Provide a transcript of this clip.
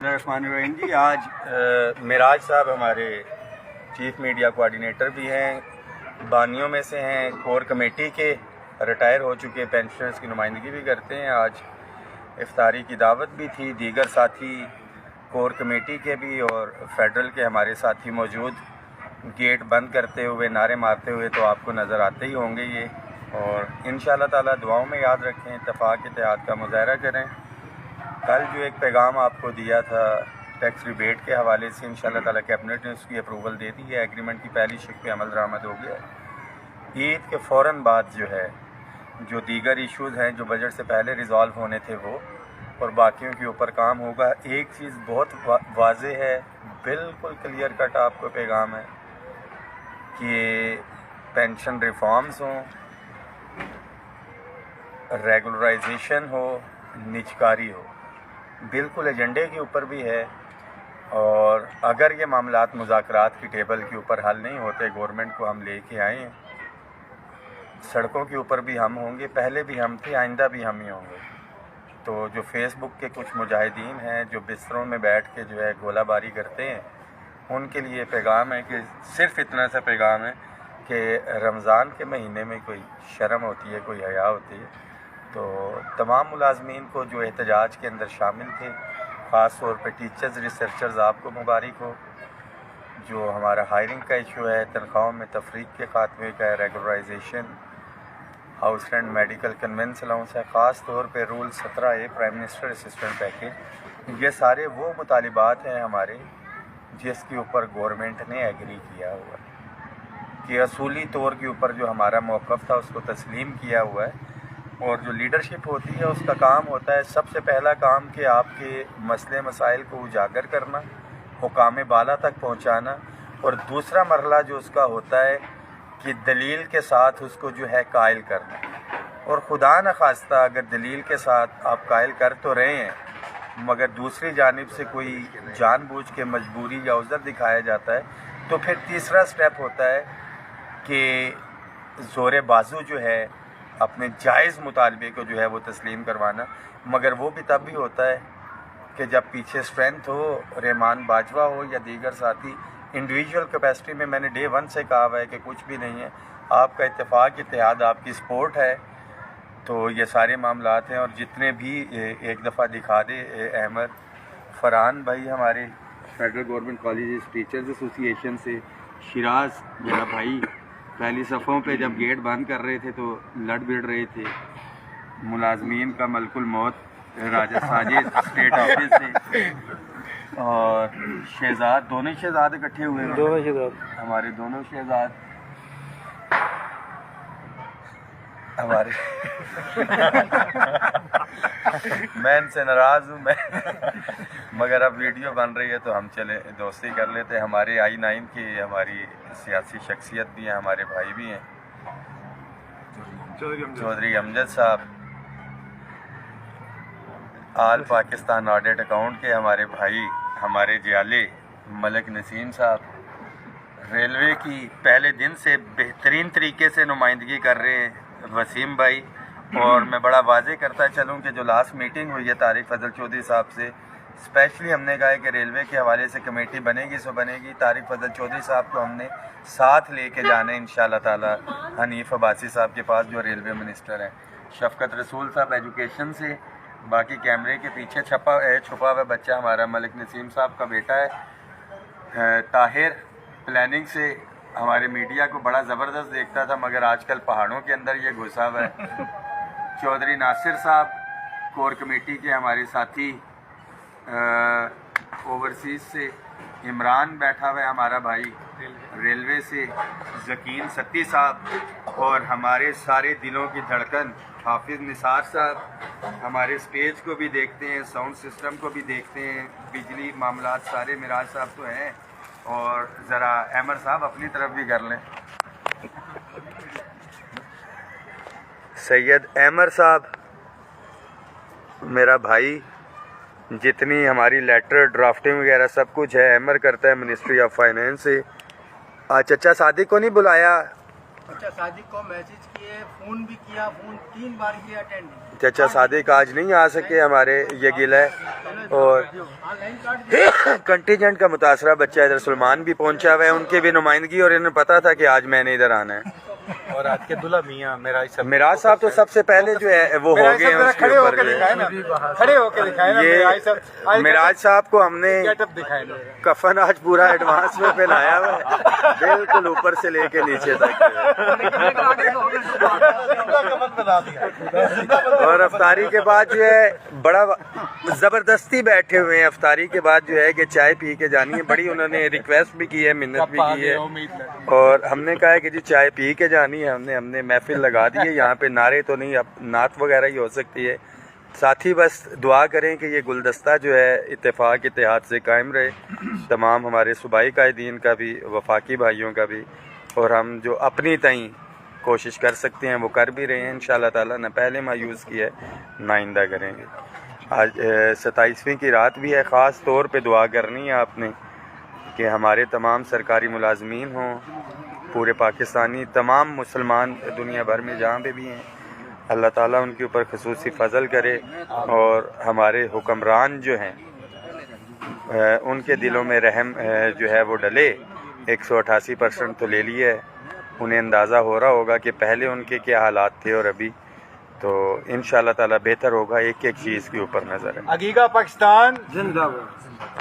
रहमान जी, आज मिराज साहब हमारे चीफ मीडिया कोऑर्डिनेटर भी हैं, बानियों में से हैं, कोर कमेटी के रिटायर हो चुके पेंशनर्स की नुमाइंदगी भी करते हैं। आज इफ्तारी की दावत भी थी, दीगर साथी कोर कमेटी के भी और फेडरल के हमारे साथी मौजूद, गेट बंद करते हुए नारे मारते हुए तो आपको नज़र आते ही होंगे ये। और इंशाअल्लाह ताला दुआओं में याद रखें, इत्तेफाक इत्तेहाद का मुजाहरा करें। कल जो एक पैगाम आपको दिया था टैक्स रिबेट के हवाले से, इंशाअल्लाह ताला कैबिनेट ने उसकी अप्रूवल दे दी है, एग्रीमेंट की पहली शिक पे अमल दरामद हो गया है। ईद के फ़ौरन बाद जो है, जो दीगर इश्यूज़ हैं जो बजट से पहले रिज़ॉल्व होने थे वो और बाकियों के ऊपर काम होगा। एक चीज़ बहुत वाज़े है, बिल्कुल क्लियर कट आपको पैगाम है कि पेंशन रिफॉर्म्स हों, रेगुलराइजेशन हो, निजकारी हो, बिल्कुल एजेंडे के ऊपर भी है। और अगर ये मामलात मुज़ाकरात की टेबल के ऊपर हल नहीं होते, गवर्नमेंट को हम लेके आए हैं, सड़कों के ऊपर भी हम होंगे, पहले भी हम थे, आइंदा भी हम ही होंगे। तो जो फेसबुक के कुछ मुजाहिदीन हैं जो बिस्तरों में बैठ के जो है गोलाबारी करते हैं, उनके लिए पैगाम है कि सिर्फ इतना सा पैगाम है कि रमज़ान के महीने में कोई शर्म होती है, कोई हया होती है। तो तमाम मुलाजमीन को जो एहतजाज के अंदर शामिल थे, ख़ास तौर पे टीचर्स, रिसर्चर्स, आपको मुबारक हो। जो हमारा हायरिंग का इशू है, तनख्वाहों में तफरीक के खात्मे का है, regularisation, house rent, medical conveyance allowance है, ख़ास तौर पे rule 17A prime minister assistant package, ये सारे वो मुतालिबात हैं हमारे जिसके ऊपर गवर्नमेंट ने एग्री किया हुआ है कि असूली तौर के ऊपर जो हमारा मौक़िफ़ था उसको तस्लीम किया हुआ है। और जो लीडरशिप होती है उसका काम होता है, सबसे पहला काम कि आपके मसले मसाइल को उजागर करना, हुकाम बाला तक पहुंचाना, और दूसरा मरहला जो उसका होता है कि दलील के साथ उसको जो है कायल करना। और खुदा न खास्ता अगर दलील के साथ आप कायल कर तो रहे हैं मगर दूसरी जानिब से कोई जानबूझ के मजबूरी या उज़र दिखाया जाता है, तो फिर तीसरा स्टेप होता है कि ज़ोर बाजू जो है अपने जायज़ मुतालबे को जो है वो तस्लीम करवाना। मगर वो भी तब भी होता है कि जब पीछे स्ट्रेंथ हो, रहमान बाजवा हो या दीगर साथी। इंडिविजुअल कैपेसिटी में मैंने डे 1 से कहा हुआ है कि कुछ भी नहीं है, आपका इत्तेफाक इत्तेहाद, आपकी सपोर्ट है, तो ये सारे मामलात हैं। और जितने भी एक दफ़ा दिखा दे अहमद फरहान भाई हमारे federal government college teachers association से, शिराज मेरा भाई पहली सफ़ों पे जब गेट बंद कर रहे थे तो लड़ भिड़ रहे थे, मुलाजमीन का मलकुल मौत राजा साजिद स्टेट ऑफिस से, और शहजाद, दोनों शहजाद इकट्ठे हुए हैं, दोनों शहजाद, हमारे दोनों शहजाद हमारे मैं इनसे नाराज़ हूँ मैं मगर अब वीडियो बन रही है तो हम चले दोस्ती कर लेते हैं। हमारे I9 की हमारी सियासी शख्सियत भी है, हमारे भाई भी हैं, चौधरी अमजद साहब, आल पाकिस्तान ऑडिट अकाउंट के हमारे भाई, हमारे जियाले मलिक नसीम साहब, रेलवे की पहले दिन से बेहतरीन तरीके से नुमाइंदगी कर रहे हैं वसीम भाई। और मैं बड़ा वाज़े करता चलूँ कि जो लास्ट मीटिंग हुई है तारिक फजल चौधरी साहब से, स्पेशली हमने कहा है कि रेलवे के हवाले से कमेटी बनेगी सो बनेगी, तारिक फजल चौधरी साहब को हमने साथ लेके जाना है इंशाअल्लाह ताला हनीफ अब्बासी साहब के पास जो रेलवे मिनिस्टर हैं, शफकत रसूल साहब एजुकेशन से, बाकी कैमरे के पीछे छुपा हुआ बच्चा हमारा मलिक नसीम साहब का बेटा है, ताहिर प्लानिंग से हमारे मीडिया को बड़ा ज़बरदस्त देखता था मगर आजकल पहाड़ों के अंदर ये घुसा हुआ है, चौधरी नासिर साहब कोर कमेटी के हमारे साथी, ओवरसीज़ से इमरान बैठा हुआ है हमारा भाई, रेलवे से ज़कीन सत्ती साहब, और हमारे सारे दिलों की धड़कन हाफिज़ निसार साहब, हमारे स्टेज को भी देखते हैं, साउंड सिस्टम को भी देखते हैं, बिजली मामलात सारे मिराज साहब तो हैं। और ज़रा अहमद साहब अपनी तरफ भी कर लें, सैयद अहमद साहब मेरा भाई, जितनी हमारी लेटर ड्राफ्टिंग वगैरह सब कुछ है अहमद करता है मिनिस्ट्री ऑफ फाइनेंस से। चचा सादिक को नहीं बुलाया چچا صادق کو میسج کیے, فون بھی کیا, فون 3 بار کیا, اٹینڈ نہیں. چچا صادق آج نہیں آ سکے, ہمارے یہ گلہ ہے. اور کنٹینجنٹ کا متاثرہ بچہ ادھر سلمان بھی پہنچا ہوا ہے, ان کی بھی نمائندگی, اور انہیں پتا تھا کہ آج میں نے ادھر آنا ہے. اور آج کے دلہا میاں میراج صاحب تو سب سے پہلے جو ہے وہ ہو گئے ہیں اس کے اوپر جو ہے. کھڑے ہو کے دکھائے نا یہ میراج صاحب کو ہم نے کفن آج پورا ایڈوانس میں پہنایا ہوا ہے, بالکل اوپر سے لے کے نیچے تک. اور افطاری کے بعد جو ہے بڑا زبردستی بیٹھے ہوئے ہیں. افطاری کے بعد جو ہے کہ چائے پی کے جانی ہے, بڑی انہوں نے ریکویسٹ بھی کی ہے, منت بھی کی ہے, اور ہم نے کہا ہے کہ جی چائے پی کے جانی ہے. ہم نے محفل لگا دی ہے یہاں پہ, نعرے تو نہیں, اب نعت وغیرہ ہی ہو سکتی ہے. ساتھی بس دعا کریں کہ یہ گلدستہ جو ہے اتفاق اتحاد سے قائم رہے, تمام ہمارے صوبائی قائدین کا بھی, وفاقی بھائیوں کا بھی, اور ہم جو اپنی تئیں کوشش کر سکتے ہیں وہ کر بھی رہے ہیں انشاءاللہ تعالیٰ. نہ پہلے مایوس کیا ہے نہ آئندہ کریں گے. آج 27ویں کی رات بھی ہے, خاص طور پہ دعا کرنی ہے آپ نے کہ ہمارے تمام سرکاری ملازمین ہوں, پورے پاکستانی, تمام مسلمان دنیا بھر میں جہاں پہ بھی ہیں, اللہ تعالیٰ ان کے اوپر خصوصی فضل کرے, اور ہمارے حکمران جو ہیں ان کے دلوں میں رحم جو ہے وہ ڈلے. 188% تو لے لیا ہے, انہیں اندازہ ہو رہا ہوگا کہ پہلے ان کے کیا حالات تھے اور ابھی, تو انشاءاللہ تعالیٰ بہتر ہوگا. ایک ایک چیز کے اوپر نظر ہے. عقیقہ پاکستان زندہ باد.